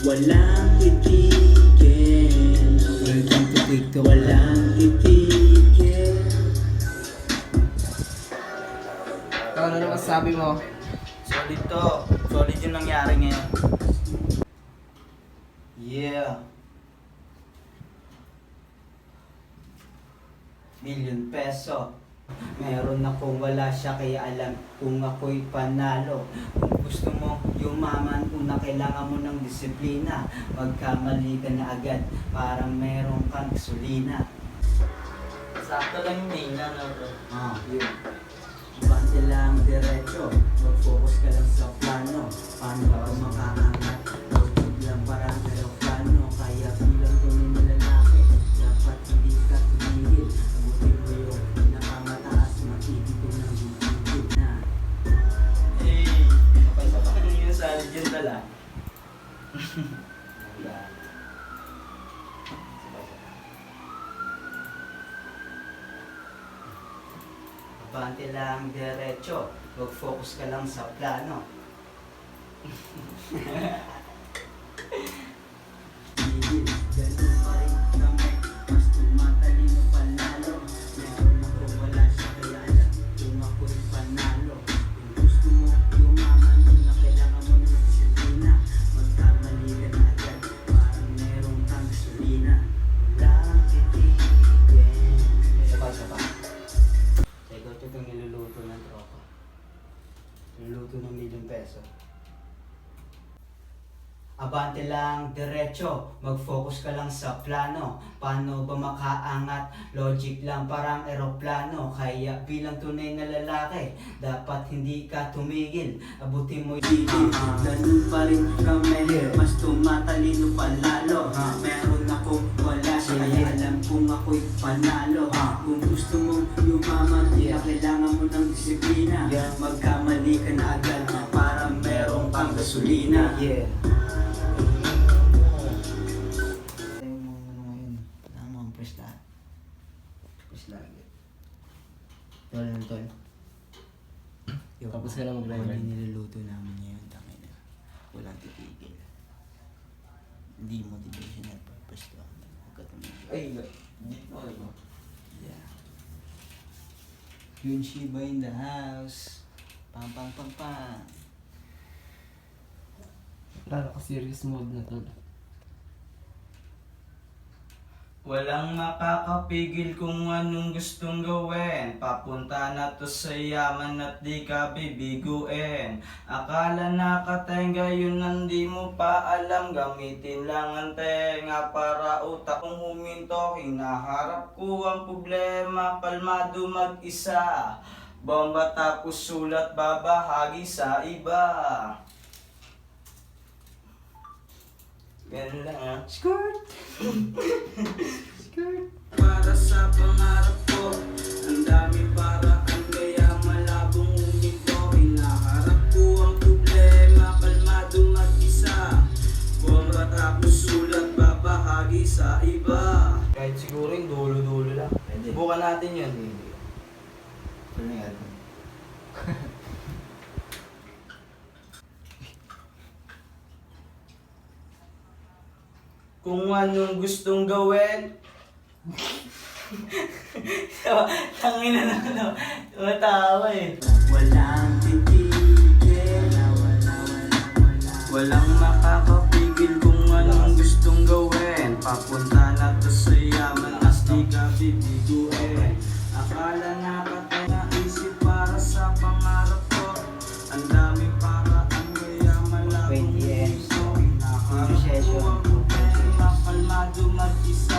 Walang titigil, walang titigil. Ikaw, ano naman sabi mo? Solid to. Solid yung nangyari ngayon. Yeah. Million peso. Meron akong wala siya kaya alam kung ako'y panalo. Kung gusto mo yumaman, una kailangan mo ng disiplina. Magkamali ka na agad, parang meron kang gasolina. Sakto lang yung main na bro. Yun. Bante lang diretso, mag-focus ka lang sa plano. Paano ka makakangat? Huwag lang parang aeroplano. Kaya bilang tunay na lalaki, dapat hindi ka tumigil. Abutin mo yung pinakamataas, makikita ng bibig na. Hey, kapag yung salad yun tala. Bante lang diretso, mag-focus ka lang sa plano. Ganun pa rin kami, mas tumatalino panalo. Meron ako wala siya kaya alam kung ako'y panalo. Kung gusto mo yumaman, kung na kailangan mo ng disiplina. Magkamali ka na agad, parang meron kang gasolina. Walang titigil. Saba. Ito itong niluluto ng tropa. Niluluto ng million peso. Abante lang, diretso, mag-focus ka lang sa plano. Paano ba makaangat? Logic lang, parang eroplano. Kaya bilang tunay na lalaki, dapat hindi ka tumigil. Abutin mo yung ganun pa rin kami, mas tumatalino palalo. Meron akong wala siya, kaya alam kung ako'y panalo. Kung gusto mo yumaman, kailangan mo ng disiplina. Magkamali ka na agad, parang meron kang gasolina. Tol. Tapos ka na mag-record. Yung niluluto namin ngayon, tangin na. Walang titigil. Hindi motivational purpose to. Huwag ka tumigil. Ay, dito ako. Yeah. Yun Shiba in the house. Pang. Lalo ka serious mode na tol. Walang makakapigil kung anong gustong gawin. Papunta na to sa yaman at di ka bibiguin. Akala nakatenga yun hindi mo pa alam. Gamitin lang ang tenga para utak kong huminto. Hinaharap ko ang problema, kalmado mag-isa. Bomba tapos sulat babahagi sa iba. Ganun lang ha. Skirt! Para sa pangarap ko, ang dami paraan kaya malabong huminto. Hinaharap ko ang problema, kalmado mag-isa. Bomba tapos sulat babahagi sa iba. Kahit siguro yung dulo-dulo lang. Bukan natin yun. Ito na yan. Kung anong gustong gawin. Tangin na ano. Tumatawa eh. Walang titigil. Walang makakapigil kung anong gustong gawin. Papunta na to sa yaman as di ka bibiguin. Akala nakataya isip para sa pangarap ko. Ang daming paraan kaya malabong 20 ito. Hinaharap ko ang problema, kalmado mag-isa.